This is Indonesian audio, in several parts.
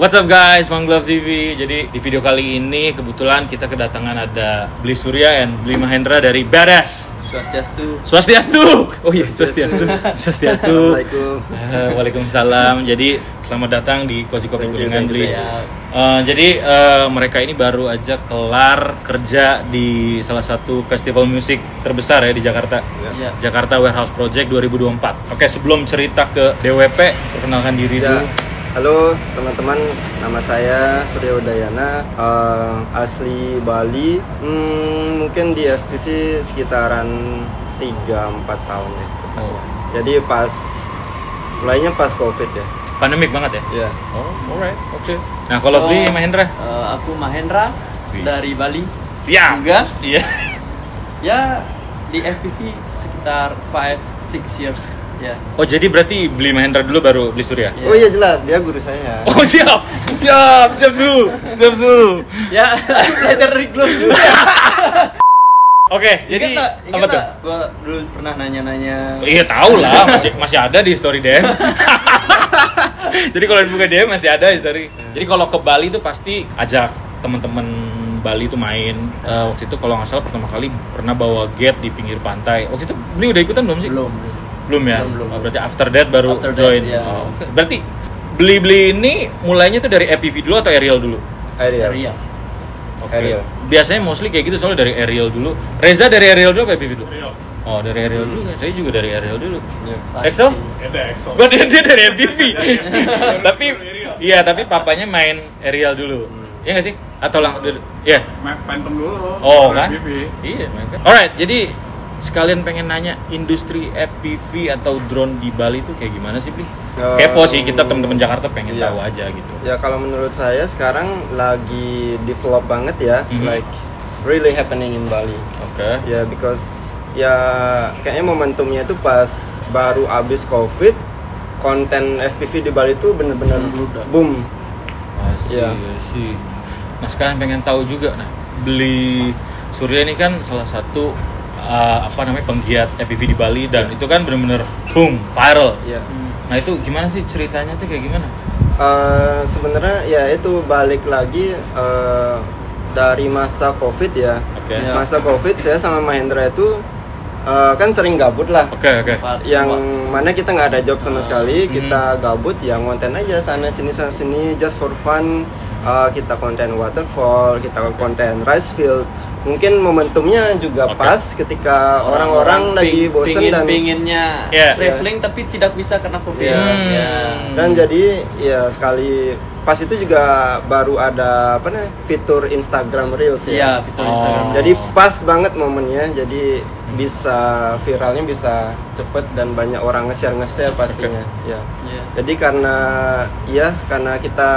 What's up guys, Manglove TV. Jadi di video kali ini kebetulan kita kedatangan ada Bli Surya and Bli Mahendra dari Badass. Swastiastu. Oh iya, Swastiastu. Assalamualaikum. Waalaikumsalam. Jadi selamat datang di Cozy Coffee dengan Bli. Jadi mereka ini baru aja kelar kerja di salah satu festival musik terbesar ya di Jakarta. Jakarta Warehouse Project 2024. Oke, sebelum cerita ke DWP, perkenalkan diri dulu. Halo teman-teman, nama saya Surya Udayana, asli Bali. Mungkin di FPV sekitaran 3-4 tahun ya. Jadi mulainya pas COVID ya. Pandemik banget ya? Iya. Oh, alright, oke. Nah, kalau Bli Mahendra? Aku Mahendra dari Bali. Siap. Juga. Iya. Ya di FPV sekitar 5-6 years. Ya. Oh, jadi berarti Bli Mahendra dulu baru Bli Surya? Ya. Oh iya jelas, dia guru saya. Oh siap Su. Ya, aku belajar dari Glow juga. Oke, jadi apa tuh? Gua dulu pernah nanya-nanya. Iya tahu lah, masih ada di story DM. Jadi kalau dibuka DM masih ada di story. Jadi kalau ke Bali itu pasti ajak teman-teman Bali itu main. Waktu itu kalau nggak salah pertama kali pernah bawa gate di pinggir pantai. Waktu itu Bli udah ikutan belum sih? Belum ya? Belum. Berarti after that baru join. Ya. Okay. Berarti Bli ini mulainya tuh dari FPV dulu atau aerial dulu? Aerial. Okay. Aerial. Biasanya mostly kayak gitu soalnya dari aerial dulu. Reza dari aerial dulu apa FPV dulu? Oh, dari aerial dulu. Saya juga dari aerial dulu. Excel? Excel. Gua dia dari FPV. tapi papanya main aerial dulu. Iya nggak sih? Atau Iya. Phantom dulu. Oh kan? FPV. Iya. Alright, jadi sekalian pengen nanya industri FPV atau drone di Bali itu kayak gimana sih, Bli? Kepo sih, kita teman-teman Jakarta pengen tahu aja gitu. Ya kalau menurut saya sekarang lagi develop banget ya, like really happening in Bali. Oke. Ya because ya kayaknya momentumnya itu pas baru abis COVID, konten FPV di Bali itu bener-bener boom. Sih. Nah sekarang pengen tahu juga, Bli Surya ini kan salah satu penggiat FPV di Bali dan itu kan bener-bener boom, viral. Iya. Nah itu gimana sih ceritanya tuh kayak gimana? Sebenarnya ya itu balik lagi dari masa COVID ya. Okay. Masa COVID saya sama Mahendra itu kan sering gabut lah. Oke. Yang mana kita nggak ada job sama sekali, kita gabut ya ngonten aja sana sini just for fun. Kita konten waterfall, kita konten rice field. Mungkin momentumnya juga pas ketika orang-orang lagi bosen dan pinginnya traveling tapi tidak bisa karena COVID. Dan jadi ya sekali pas itu juga baru ada fitur Instagram Reels ya. Iya, fitur Instagram. Jadi pas banget momennya, jadi bisa viralnya bisa cepet dan banyak orang nge-share pastinya. Ya. Jadi karena kita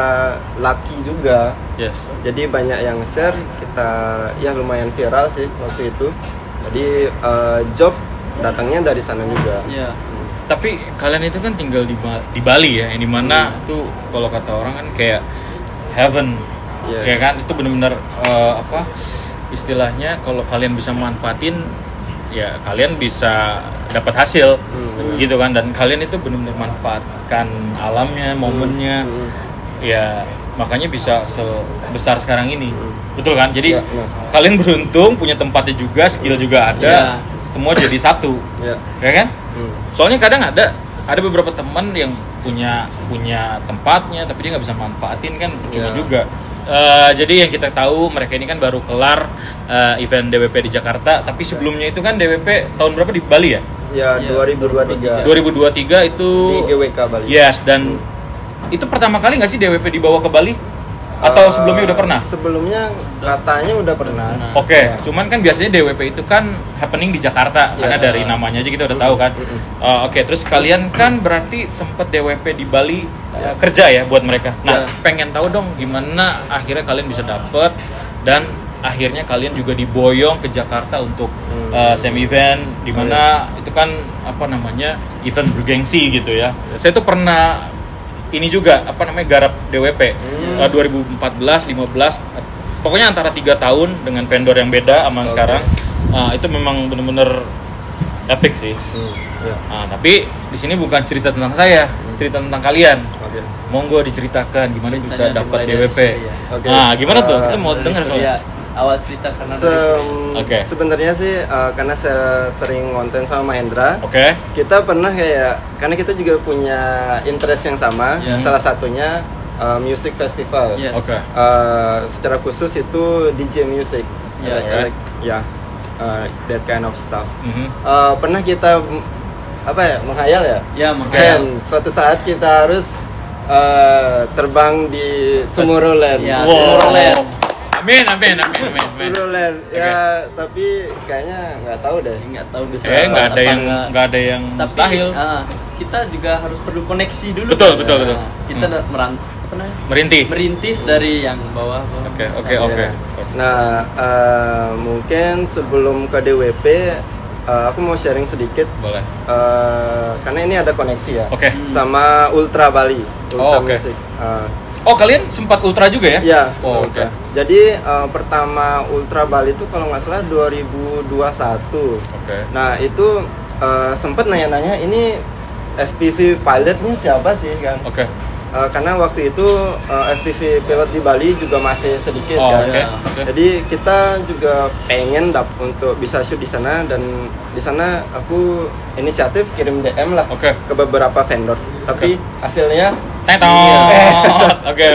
lucky juga. Yes. Jadi banyak yang share, kita ya lumayan viral sih waktu itu. Jadi job datangnya dari sana juga. Iya. Tapi kalian itu kan tinggal di Bali ya, yang dimana tuh kalau kata orang kan kayak heaven, ya kan? Itu benar-benar istilahnya kalau kalian bisa manfaatin, ya kalian bisa dapat hasil, gitu kan? Dan kalian itu benar-benar manfaatkan alamnya, momennya, ya makanya bisa sebesar sekarang ini, betul kan? Jadi kalian beruntung punya tempatnya juga, skill juga ada, semua jadi satu, ya kan? Soalnya kadang ada beberapa teman yang punya tempatnya tapi dia nggak bisa manfaatin kan, percuma juga. Jadi yang kita tahu mereka ini kan baru kelar event DWP di Jakarta, tapi sebelumnya itu kan DWP tahun berapa di Bali ya? Ya 2023. 2023 itu di GWK Bali. Yes, dan itu pertama kali nggak sih DWP dibawa ke Bali? Atau sebelumnya udah pernah? Sebelumnya katanya udah pernah. Oke. Cuman kan biasanya DWP itu kan happening di Jakarta, karena dari namanya aja kita udah tahu kan. Oke, terus kalian kan berarti sempet DWP di Bali kerja ya buat mereka. Nah, pengen tahu dong gimana akhirnya kalian bisa dapet dan akhirnya kalian juga diboyong ke Jakarta untuk semi event di mana itu kan event bergengsi gitu ya. Saya tuh pernah ini juga garap DWP 2014, 15, pokoknya antara 3 tahun dengan vendor yang beda sama sekarang. Itu memang bener-bener epic sih. Ya. Nah, tapi di sini bukan cerita tentang saya, cerita tentang kalian. Oke. Monggo diceritakan gimana bisa Ceritanya dapat dimulai dari DWP. sini, ya. Oke. Nah, gimana tuh? Kita mau Dari dengar sini, soalnya. ya. Awal cerita karena dari sini. Oke. Sebenarnya sih karena saya sering ngonten sama Mahendra, Oke. kita pernah kayak karena kita juga punya interest yang sama. Ya. Salah satunya music festival. Yes. Oke. Secara khusus itu DJ music. Ya. That kind of stuff. Mhm. Pernah kita menghayal ya? Ya, makanya. Dan suatu saat kita harus terbang di Tomorrowland. Ya, Wow. Tomorrowland. Amin. Tomorrowland. Ya, tapi kayaknya nggak tahu deh. Nggak tahu bisa. Nggak ada apa yang nggak. nggak ada yang Tapi mustahil. kita juga harus perlu koneksi dulu. Betul, kan? betul, betul. Kita apa namanya? Merintih. Merintis dari yang bawah. Oke. Ya. Nah, mungkin sebelum ke DWP, aku mau sharing sedikit. Boleh. Karena ini ada koneksi ya. Oke. Sama Ultra Bali, Ultra oke. Music. Oh, kalian sempat ultra juga ya? Ya, Oh, Ultra. oke. Jadi pertama Ultra Bali itu kalau nggak salah 2021. Oke. Nah itu sempat nanya-nanya ini FPV pilotnya siapa sih kan? Oke. Karena waktu itu FPV pilot di Bali juga masih sedikit Oh, kan. oke. Jadi kita juga pengen untuk bisa shoot di sana, dan di sana aku inisiatif kirim DM lah Oke. ke beberapa vendor. Tapi hasilnya Oke.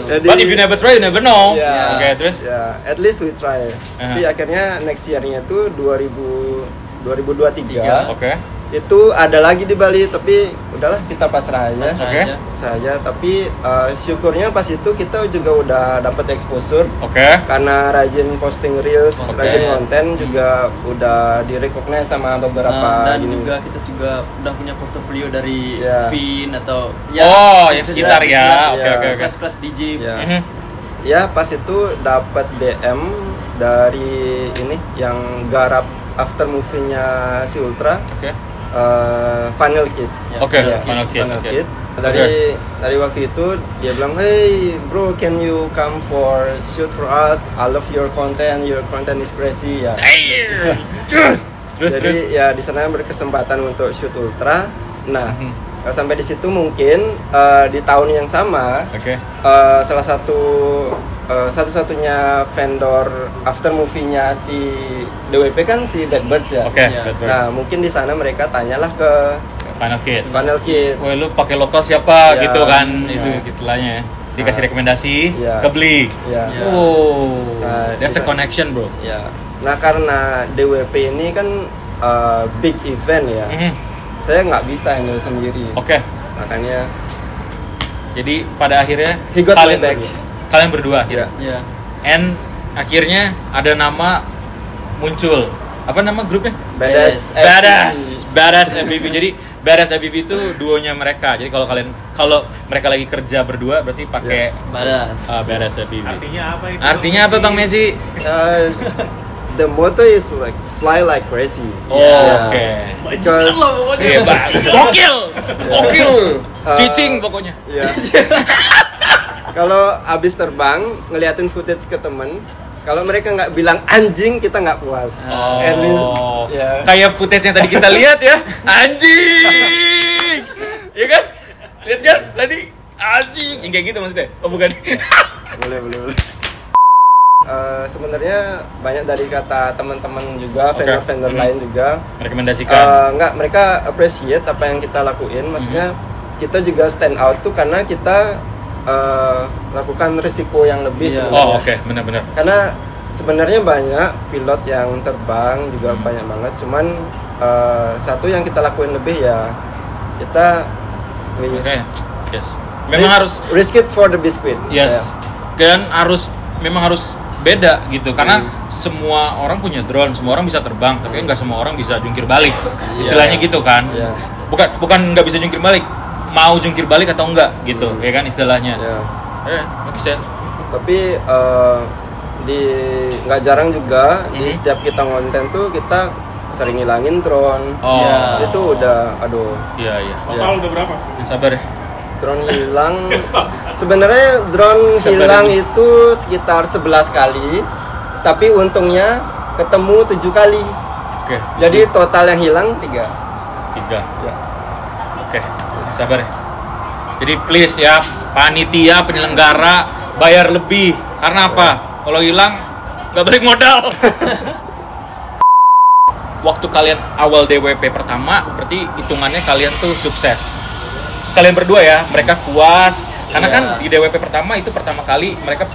Jadi- But if you never try, you never know. Ya. Oke, terus? ya at least we try. Tapi akhirnya next year-nya itu 2023 Oke. itu ada lagi di Bali, tapi udahlah kita pasrah aja. Pasrah Oke. aja. Pasrah aja. Tapi syukurnya pas itu kita juga udah dapat exposure Oke. karena rajin posting reels, Oke. rajin konten, juga udah direcognize sama beberapa Dan gini. juga kita juga udah punya portofolio dari Ya. Vin atau Oh, yang sekitar ya. Oke, oke, Kelas DJ. Ya. Mhm. Ya, pas itu dapat DM dari ini yang garap after movie-nya si Ultra, Oke. Final Kid. Ya. Oke, Ya. Final Kid. Oke. Kid. Dari waktu itu dia bilang, hey bro, can you come for shoot for us? I love your content is crazy ya. Terus Jadi ya di sana berkesempatan untuk shoot Ultra. Nah, Mhm. sampai di situ mungkin di tahun yang sama Oke. salah satu-satunya vendor after movie-nya si DWP kan si Bad Birds ya. Oke, Ya. Bad Birds. Nah, mungkin di sana mereka tanyalah ke Final Kid. Final Kid. Woi, lu pakai lokal siapa Ya. gitu kan? Ya. Itu istilahnya. Dikasih rekomendasi, Ya. kebeli. Ya. Ya. Oh, Nah, that's a kita- connection, bro. Ya. Nah, karena DWP ini kan big event ya. Mhm. Saya nggak bisa handle sendiri. Oke. Makanya Jadi pada akhirnya He got my back. kalian berdua akhirnya. Ya. And akhirnya ada nama muncul. Apa nama grupnya? Badass. Badass FPV. Jadi Badass FPV itu duonya mereka. Jadi kalau mereka lagi kerja berdua berarti pakai Badas. Badass FPV. Artinya apa itu? Artinya apa Bang Messi? The motto is like fly like crazy. Oh, Ya. oke. Because Iya, Bang. Gokil. Uh, Cicing pokoknya. ya. Kalau abis terbang ngeliatin footage ke temen, kalau mereka nggak bilang anjing, kita nggak puas. At least, ya. Kayak footage yang tadi kita lihat ya. Anjing. Iya kan? Lihat kan tadi anjing. Yang kayak gitu maksudnya. Oh, bukan. Boleh. Sebenarnya banyak dari kata teman-teman juga, Oke. vendor-vendor lain juga. Rekomendasikan. Nggak, mereka appreciate apa yang kita lakuin. Maksudnya kita juga stand out tuh karena kita lakukan risiko yang lebih Iya. sebenarnya. Oh, oke, benar-benar. Karena sebenarnya banyak pilot yang terbang juga banyak banget. Cuman satu yang kita lakuin lebih ya kita Oke. Yes. Memang harus risk it for the biscuit. yes. Dan memang harus beda gitu karena semua orang punya drone, semua orang bisa terbang, tapi nggak semua orang bisa jungkir balik. Istilahnya gitu kan. Iya. Bukan nggak bisa jungkir balik, mau jungkir balik atau enggak gitu, ya kan istilahnya. Ya. Make sense. Tapi nggak jarang juga di setiap kita konten tuh kita sering ngilangin drone. Oh. Ya. Itu udah aduh, Iya. Total udah berapa? Ya, sabar ya. drone hilang. Sebenarnya drone hilang itu sekitar 11 kali, tapi untungnya ketemu 7 kali. Oke. Jadi total yang hilang 3. 3. Ya. Oke. Sabar ya. Jadi please ya, panitia penyelenggara bayar lebih. Karena apa? Kalau hilang nggak balik modal. Waktu kalian awal DWP pertama, berarti hitungannya kalian tuh sukses. Kalian berdua ya, mereka puas. Karena kan di DWP pertama itu pertama kali mereka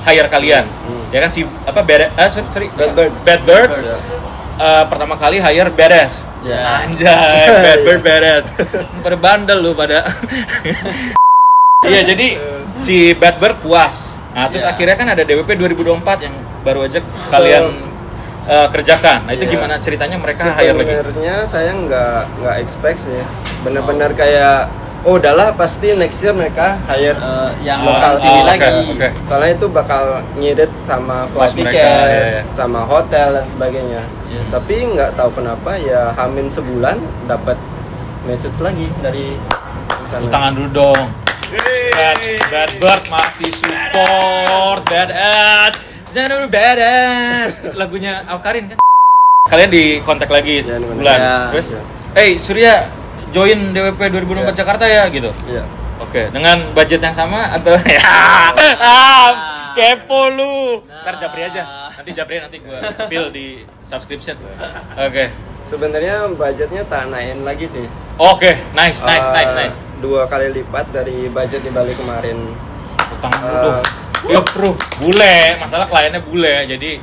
hire kalian. Ya kan si apa Bad Birds. Bad Birds. Pertama kali hire Badass. Ya. Anjay, Bad Bird Badass. Pada bandel lu pada. Iya, jadi si Bad Bird puas. Nah, terus akhirnya kan ada DWP 2024 yang baru aja kalian kerjakan. Nah, itu gimana ceritanya mereka hire lagi? Sebenarnya saya nggak expect sih. Bener-bener kayak udahlah pasti next year mereka hire yang lokal sini sini lagi. Okay. Soalnya itu bakal ngirit sama flight Pas mereka, ticket, ya. sama hotel dan sebagainya. Yes. Tapi nggak tahu kenapa ya hamin sebulan dapat message lagi dari sana. Tangan dulu dong. Bad Bird masih support Badass. Jangan dulu Badass. Lagunya Awkarin kan. Kalian di kontak lagi sebulan. Ya. Terus, Surya join DWP 2024 Jakarta ya gitu. Iya. Oke, dengan budget yang sama atau ya? Kepo lu. Ntar Japri aja. Nanti gua spill di subscription. Oke. Sebenarnya budgetnya tak naikin lagi sih. Oke, nice. 2 kali lipat dari budget di Bali kemarin. Utang dulu. Ya proof, bule. Masalah kliennya bule, jadi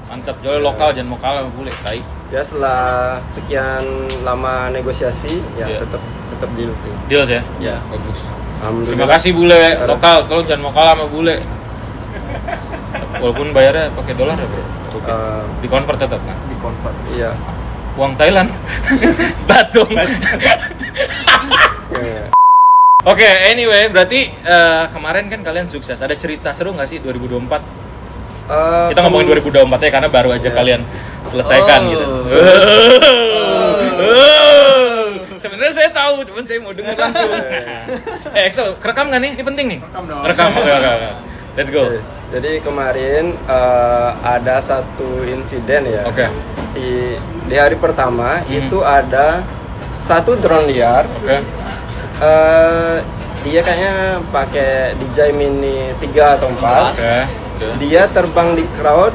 mantap. Jual lokal jangan mau kalah sama bule, tai. Ya setelah sekian lama negosiasi ya Iya. tetap deal sih. Deal ya? Ya. Bagus. Alhamdulillah. Terima kasih bule lokal, tolong jangan mau kalah sama bule. Walaupun bayarnya pakai dolar ya, Bro. Di convert tetap kan? Di convert. Iya. Uang Thailand. Batung. Iya. Oke, anyway, berarti kemarin kan kalian sukses. Ada cerita seru nggak sih 2024? Kita ngomongin 2024 ya karena baru aja kalian selesaikan gitu. Sebenarnya saya tahu, cuman saya mau dengar langsung. Excel, kerekam nggak nih? Ini penting nih. Rekam. Oke. Let's go. Jadi kemarin ada satu insiden ya. Oke. Di hari pertama itu ada satu drone liar. Oke. Dia kayaknya pakai DJI Mini 3 atau 4. Oke. Dia terbang di crowd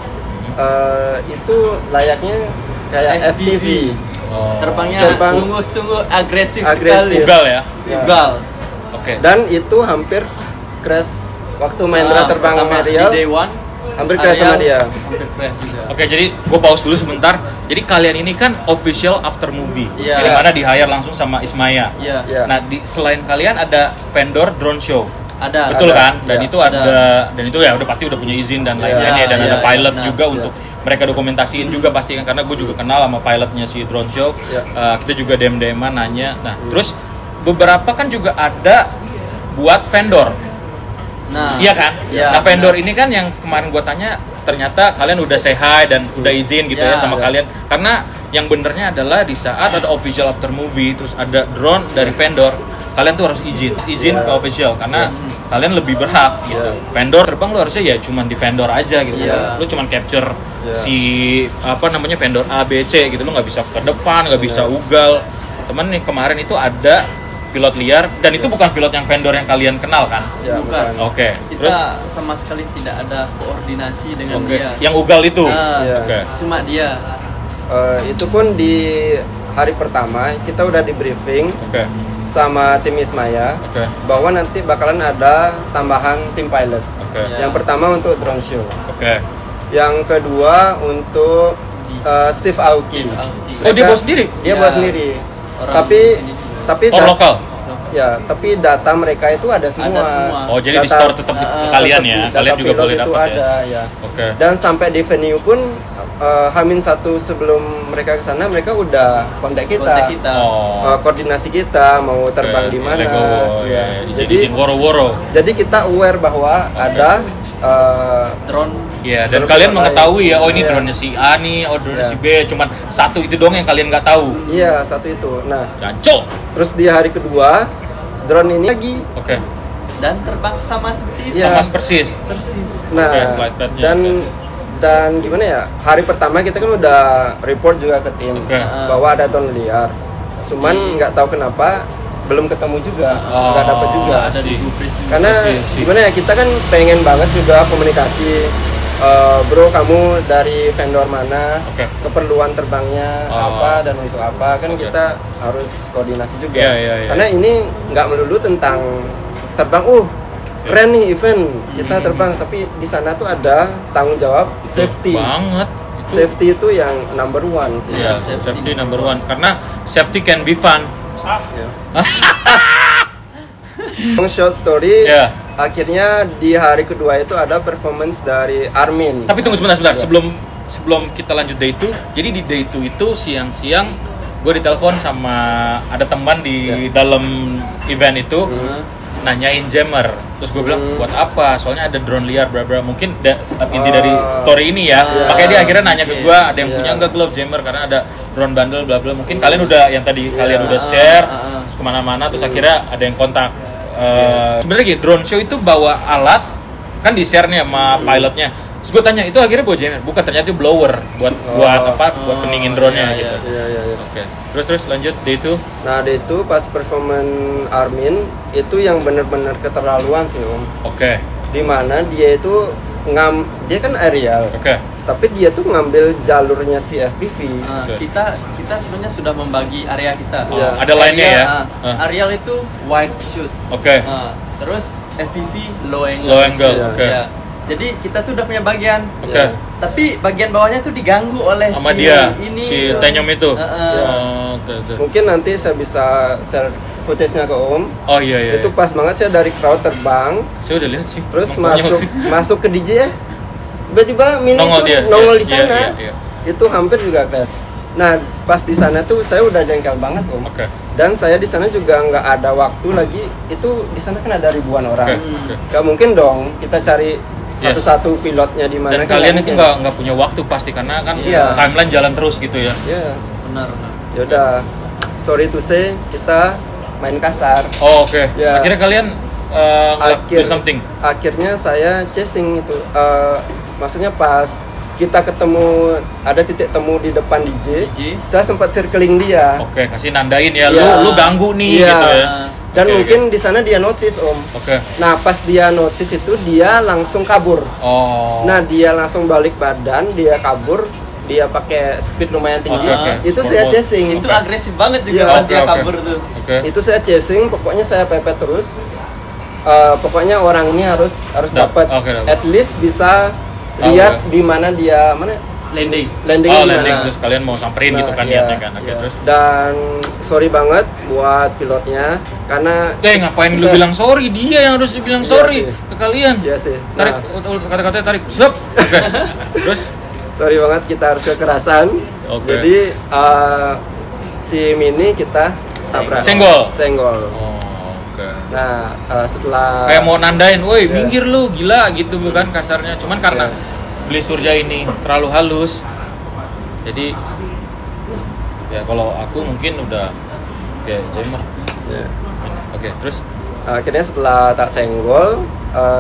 itu layaknya kayak FPV. Terbangnya Terbang. sungguh agresif Agresif. sekali. Ugal ya. Ya. Ugal. Oke. Dan itu hampir crash waktu Mahendra terbang pertama aerial. di day one, Hampir crash sama dia. Hampir crash juga. Oke, jadi gue pause dulu sebentar. Jadi kalian ini kan official after movie, Iya. di mana di hire langsung sama Ismaya. Iya. Iya. Nah, selain kalian ada vendor drone show, Ada. betul Ada, kan? Dan iya. itu ada, dan itu ya udah pasti udah punya izin dan lain-lainnya, dan iya, ada pilot benar. juga untuk mereka dokumentasiin juga pasti kan, karena gue juga kenal sama pilotnya si drone show. Iya. Kita juga DM-an nanya. Nah, terus beberapa kan juga ada buat vendor. Nah, Iya kan? Iya, Nah, vendor benar. ini kan yang kemarin gue tanya, ternyata kalian udah say hi dan udah izin gitu ya Iya, sama iya. kalian. Karena yang benernya adalah di saat ada official after movie, terus ada drone dari vendor, kalian tuh harus izin Iya. ke official karena kalian lebih berhak gitu. Iya. Vendor terbang lu harusnya ya cuman di vendor aja gitu. Iya. Lu cuman capture Iya. si vendor A B C gitu, lu nggak bisa ke depan, nggak bisa ugal. Temen nih kemarin itu ada pilot liar dan itu bukan pilot yang vendor yang kalian kenal kan? Ya, Bukan. Oke. Kita Terus sama sekali tidak ada koordinasi dengan oke, dia. yang ugal itu. Iya. Oke. Cuma dia. Itu pun di hari pertama kita udah di briefing Oke. sama tim Ismaya Oke. bahwa nanti bakalan ada tambahan tim pilot. Oke. Ya. Yang pertama untuk drone show. Oke. Yang kedua untuk Steve Aoki. Oh, dia bawa sendiri? Dia Ya. bawa sendiri. Orang Tapi sini. Oh, lokal. Ya, tapi data mereka itu ada semua. semua. Oh, jadi di store tetap ke kalian ya. data Kalian juga pilot boleh itu dapat ada, ya. ya. Oke. Dan sampai di venue pun H-1 sebelum mereka ke sana mereka udah kontak Kontak kita. kita. Oh. Koordinasi kita mau terbang di mana. Ya. Izin woro-woro. Jadi kita aware bahwa ada Drone. Iya, dan Drone kalian lain. mengetahui ya, oh ini Iya. drone-nya si A nih, oh drone-nya Iya. si B, cuman satu itu doang yang kalian nggak tahu. iya satu itu. Nah, Jancok. terus di hari kedua drone ini lagi. Oke. Dan terbang sama seperti itu. Iya. Sama persis. Persis. Nah, Oke, flight path-nya, dan oke. Dan gimana ya, hari pertama kita kan udah report juga ke tim Oke. bahwa ada drone liar. Cuman nggak tahu kenapa belum ketemu juga, nggak dapat juga. Ada di Blueprint. Karena See. gimana ya, kita kan pengen banget juga komunikasi. Bro, kamu dari vendor mana? Oke. Keperluan terbangnya apa dan untuk apa? Kan Oke. kita harus koordinasi juga. Iya. Karena ini nggak melulu tentang terbang. Keren nih event kita terbang, tapi di sana tuh ada tanggung jawab safety. Banget. Safety itu yang number one sih. Ya, safety number one. Karena safety can be fun. Long short story. Ya. Akhirnya di hari kedua itu ada performance dari Armin. Tapi tunggu sebentar. Ya. Sebelum kita lanjut day 2. Jadi di day 2 itu siang-siang gue ditelepon sama ada teman di dalam event itu nanyain jammer. Terus gue bilang buat apa? Soalnya ada drone liar bla bla. Mungkin inti dari story ini ya. Makanya dia akhirnya nanya ke gue, ada yang punya enggak glove jammer karena ada drone bundle bla bla. Mungkin kalian udah yang tadi kalian udah share terus kemana-mana terus akhirnya ada yang kontak. Sebenarnya gini, drone show itu bawa alat kan di share nih sama pilotnya. Terus gue tanya, itu akhirnya bawa jammer? Bukan, ternyata itu blower buat buat peningin drone-nya gitu. Iya. Oke. Terus lanjut day 2. Nah, dia itu pas performance Armin itu yang bener-bener keterlaluan sih Om. Oke. Dimana dia itu dia kan aerial, Oke. tapi dia tuh ngambil jalurnya si FPV. Kita sebenarnya sudah membagi area kita. Iya. Ada lainnya ya. Aerial itu wide shoot. Oke. Terus FPV low angle. Low angle, shoot. oke. Ya. Jadi kita tuh udah punya bagian. Oke. Tapi bagian bawahnya tuh diganggu oleh Sama si dia, ini. si Tenyom itu. Oke. Mungkin nanti saya bisa share footage-nya ke Om. Oh iya. Itu pas banget saya dari crowd terbang, Saya udah lihat sih. terus Emang konyol sih. masuk ke DJ ya. Tiba-tiba Mini Nongol tuh dia. nongol Iya, di sana. iya. Itu hampir juga crash. Nah, pas di sana tuh saya udah jengkel banget Om. Oke. Dan saya di sana juga nggak ada waktu lagi. Itu di sana kan ada ribuan orang. Oke. Gak mungkin dong kita cari satu-satu pilotnya di mana. Dan kalian itu nggak punya waktu pasti karena kan timeline jalan terus gitu ya. Iya. Benar. Yaudah, sorry to say, kita main kasar. Oh, oke. Ya. Akhirnya kalian do something. Akhirnya saya chasing itu. Maksudnya pas kita ketemu, ada titik temu di depan DJ. saya sempat circling dia. Oke, kasih nandain ya. Iya. Lu ganggu nih Iya. gitu ya. Dan Oke, mungkin di sana dia notice Om. Oke. Nah pas dia notice itu dia langsung kabur. Oh. Nah dia langsung balik badan, dia kabur, dia pakai speed lumayan tinggi. Oke. Itu saya chasing. Itu agresif banget juga Iya. pas dia Oke. kabur tuh. Oke. Itu saya chasing, pokoknya saya pepet terus. Pokoknya orang ini harus dapat. Oke, dapat. At least bisa Tahu lihat ya. di mana dia Landing. landing Oh, di landing mana. terus kalian mau samperin gitu kan iya, niatnya kan. Oke, iya. terus. Dan sorry banget buat pilotnya karena Ngapain lu bilang sorry? Dia yang harus bilang Iya sorry sih. ke kalian. Iya sih. Tarik kata-katanya tarik. Zep. Oke. Terus Sorry banget kita harus kekerasan. Oke. Jadi si Mini kita tabrak. Senggol. Oh, oke. Nah, setelah Kayak mau nandain, woi Iya. minggir lu, gila gitu bukan kasarnya. Cuman karena beli surya ini terlalu halus. Jadi ya kalau aku mungkin udah kayak jammer. Ya. Oke, terus Akhirnya setelah tak senggol,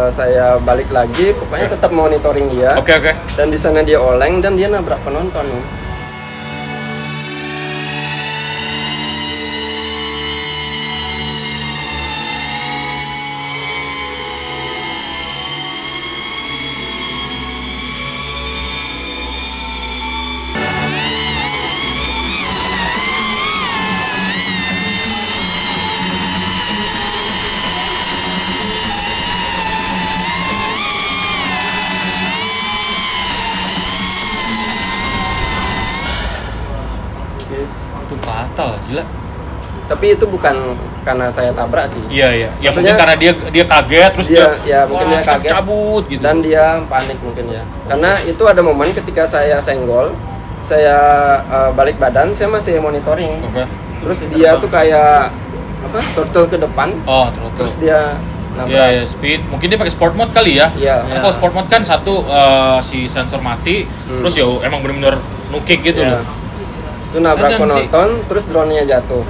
saya balik lagi. Pokoknya tetap monitoring dia. Oke. Dan di sana dia oleng dan dia nabrak penonton. itu fatal, gila. Tapi itu bukan karena saya tabrak sih. Iya. Ya Maksudnya- mungkin karena dia kaget terus mungkin dia kita kaget cabut gitu. dan dia panik mungkin ya. Karena itu ada momen ketika saya senggol, saya balik badan, saya masih monitoring. Oke. Terus dia tuh kayak apa? Turtle ke depan. Oh, terus. Terus dia nabrak. Iya, speed. Mungkin dia pakai sport mode kali ya. Iya. Kan kalau sport mode kan satu si sensor mati, terus ya emang benar-benar nukik gitu Iya. loh. Itu nabrak Dan si- penonton, terus drone-nya jatuh.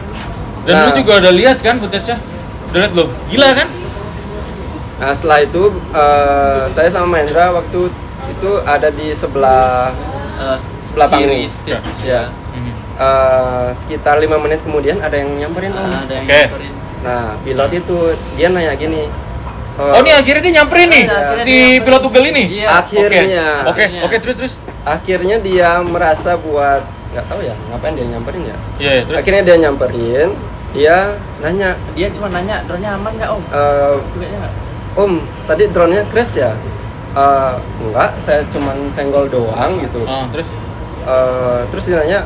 Dan Nah. lu juga udah lihat kan footage-nya? Udah lihat belum? Gila kan? Nah setelah itu saya sama Mahendra waktu itu ada di sebelah panggung. kiri stage. Ya. Sekitar 5 menit kemudian ada yang nyamperin Om. Ada yang Oke. nyamperin. Nah, pilot itu dia nanya gini. Oh, ini akhirnya dia nyamperin nih Akhirnya si dia nyamperin. pilot tunggal ini. Iya. Akhirnya. Oke, terus. Akhirnya dia merasa buat nggak tahu ya ngapain dia nyamperin ya. Iya, terus. Akhirnya dia nyamperin, dia nanya, Dia cuma nanya drone-nya aman nggak Om? Kayaknya nggak. Om, tadi drone-nya crash ya? Enggak, saya cuma senggol doang gitu. Terus Terus dia nanya,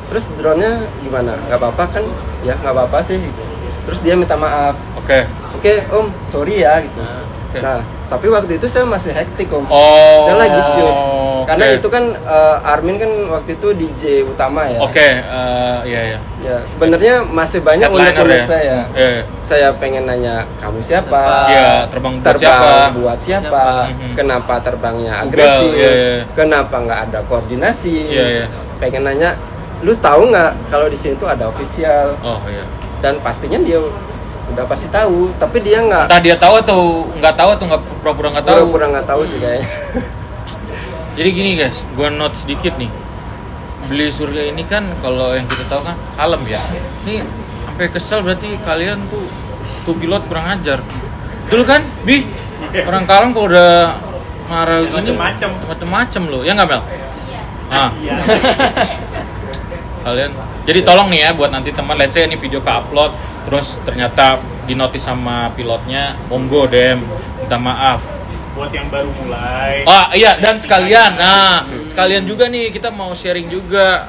terus drone-nya gimana? Nggak apa-apa kan? Ya nggak apa-apa sih. Terus dia minta maaf. oke. Oke, Om, sorry ya gitu. Oke. Nah, tapi waktu itu saya masih hektik Om. Oh. Saya lagi shoot. Karena oke. itu kan Armin kan waktu itu DJ utama ya. Oke, iya. Ya, sebenarnya masih banyak Headliner unek-unek ya? saya. Iya. Saya pengen nanya kamu siapa? Iya, terbang buat Terbang siapa? buat siapa? Mhm. Kenapa terbangnya Ugal, agresif? iya. Kenapa nggak ada koordinasi? Iya. Pengen nanya, lu tahu nggak kalau di sini tuh ada official? Oh, iya. Dan pastinya dia udah pasti tahu, tapi dia nggak. Entah dia tahu atau nggak pura-pura nggak tahu. Pura-pura nggak tahu sih kayaknya. Jadi gini guys, gua note sedikit nih. Beli Surya ini kan kalau yang kita tahu kan kalem ya. Ini sampai kesel berarti kalian tuh pilot kurang ajar. Betul kan, Bi? Orang kalem kalau udah marah gini macem-macem loh. Ya nggak Mel? Iya. Kalian. Jadi tolong nih ya buat nanti teman, let's say ini video ke-upload terus ternyata di notice sama pilotnya, monggo DM minta maaf. Buat yang baru mulai. Iya, dan sekalian juga nih kita mau sharing juga.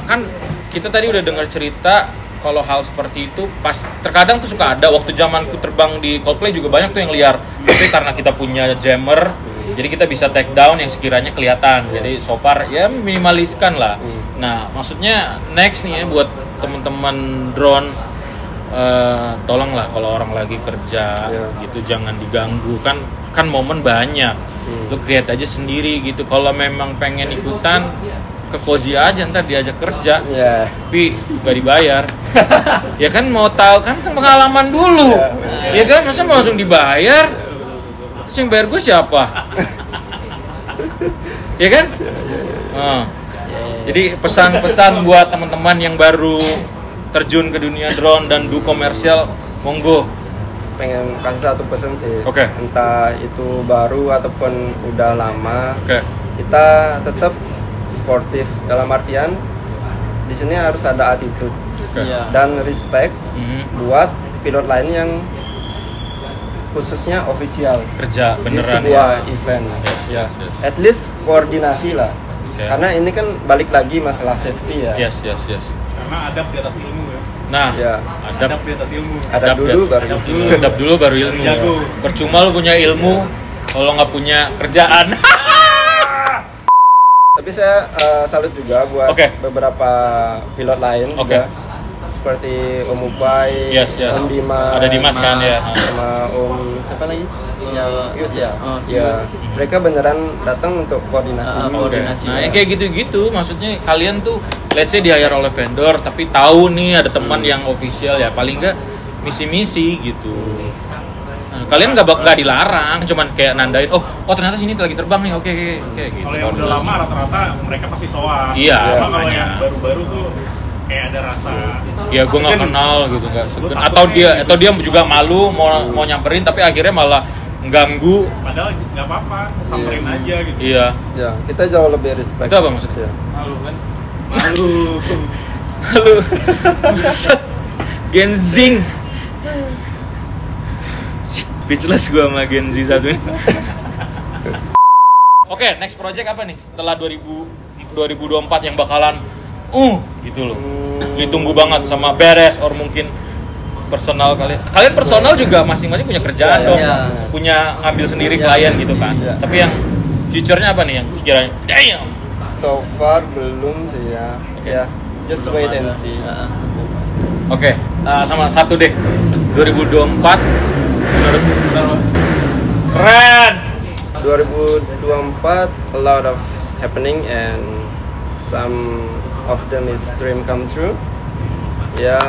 Kan kita tadi udah dengar cerita kalau hal seperti itu pas terkadang tuh suka ada waktu zamanku terbang di Coldplay juga banyak tuh yang liar. Tapi karena kita punya jammer, jadi kita bisa take down yang sekiranya kelihatan. Jadi so far ya minimaliskan lah. Nah, maksudnya next nih ya buat teman-teman drone, tolonglah kalau orang lagi kerja gitu jangan diganggu, kan momen banyak. Lu create aja sendiri gitu. Kalau memang pengen ikutan ke Kozi aja, ntar diajak kerja. Tapi gak dibayar. Ya kan mau tahu kan pengalaman dulu. Ya kan masa mau langsung dibayar? Terus yang bayar gue siapa? Ya kan? Jadi pesan-pesan buat teman-teman yang baru terjun ke dunia drone dan do komersial, monggo. Pengen kasih satu pesan sih. Oke. Entah itu baru ataupun udah lama. Oke. Kita tetap sportif dalam artian di sini harus ada attitude Iya. dan respect buat pilot lain yang khususnya official Kerja di beneran sebuah ya. event. Yes. At least koordinasi lah. Oke. Karena ini kan balik lagi masalah safety ya. Yes. Karena adab di atas ilmu ya. Nah, Ya. Adab di atas ilmu. Adab dulu baru Adab ilmu. dulu. adab dulu baru ilmu. Jago. Percuma lu punya ilmu kalau nggak punya kerjaan. Tapi saya salut juga buat Oke. beberapa pilot lain Oke. juga. Seperti Om Upai, Yes. Om Dimas, Ada Dimas kan ya. sama Om siapa lagi? Yang Yus ya. Oh, Ya, mereka beneran datang untuk koordinasi. Oke. Koordinasi. Nah, yang kayak gitu-gitu maksudnya kalian tuh let's say di hire oleh vendor tapi tahu nih ada teman yang official ya paling nggak misi-misi gitu. Nah, kalian nggak dilarang, cuman kayak nandain oh ternyata sini lagi terbang nih, oke gitu. Kalau yang udah lama rata-rata mereka pasti soal. Iya, Cuma kalau makanya. yang baru-baru tuh kayak ada rasa. Ya gue nggak kenal gitu nggak segan. Atau dia juga malu mau nyamperin tapi akhirnya malah ganggu. Padahal nggak apa-apa, samperin aja gitu. Iya. Ya, kita jauh lebih respect. Itu apa maksudnya? Ya. Malu kan? Malu. Halo. Buset. Genzing. Speechless gue sama Gen Z satu ini. Oke, next project apa nih setelah 2024 yang bakalan gitu loh. Ditunggu banget sama beres or mungkin personal kalian. Kalian personal juga masing-masing punya kerjaan Iya, dong. iya. Punya ngambil sendiri klien gitu kan. Iya. Tapi yang future-nya apa nih yang sekiranya damn. So far belum sih ya. Oke. Ya, just wait and see. Oke, sama satu deh. 2024 menurut keren. 2024 a lot of happening and some of them is dream come true. Yeah.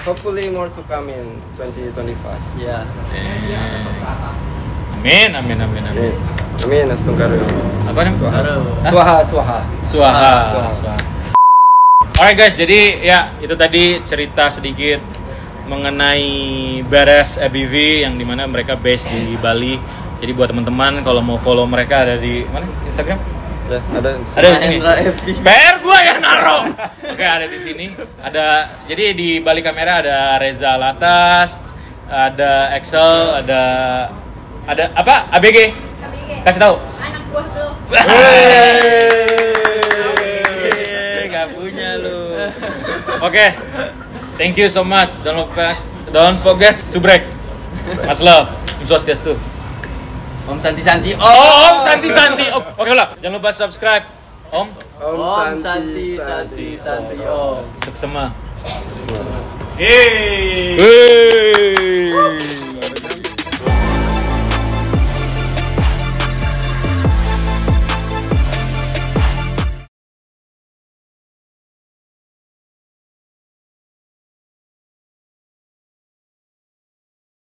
Hopefully more to come in 2025. Iya. Amin. Amin astungkaru. Apa namanya? Swaha. Alright guys, jadi ya itu tadi cerita sedikit mengenai Beres ABV yang dimana mereka base di Bali. Jadi buat teman-teman kalau mau follow mereka ada di mana? Instagram? Ya, ada Ada di sini. PR gua yang naro. Oke, ada di sini. Ada jadi di balik kamera ada Reza Latas, ada Excel, ada apa? ABG. Kasih tahu. Anak buah Glove. Gak punya lu. Oke. Thank you so much. Don't forget subrek. Mas love. Om Swastiastu. Om Santi. Om Santi. Oke lah. Jangan lupa subscribe. Om Santi. Om. Seksema. Yeay. Hey.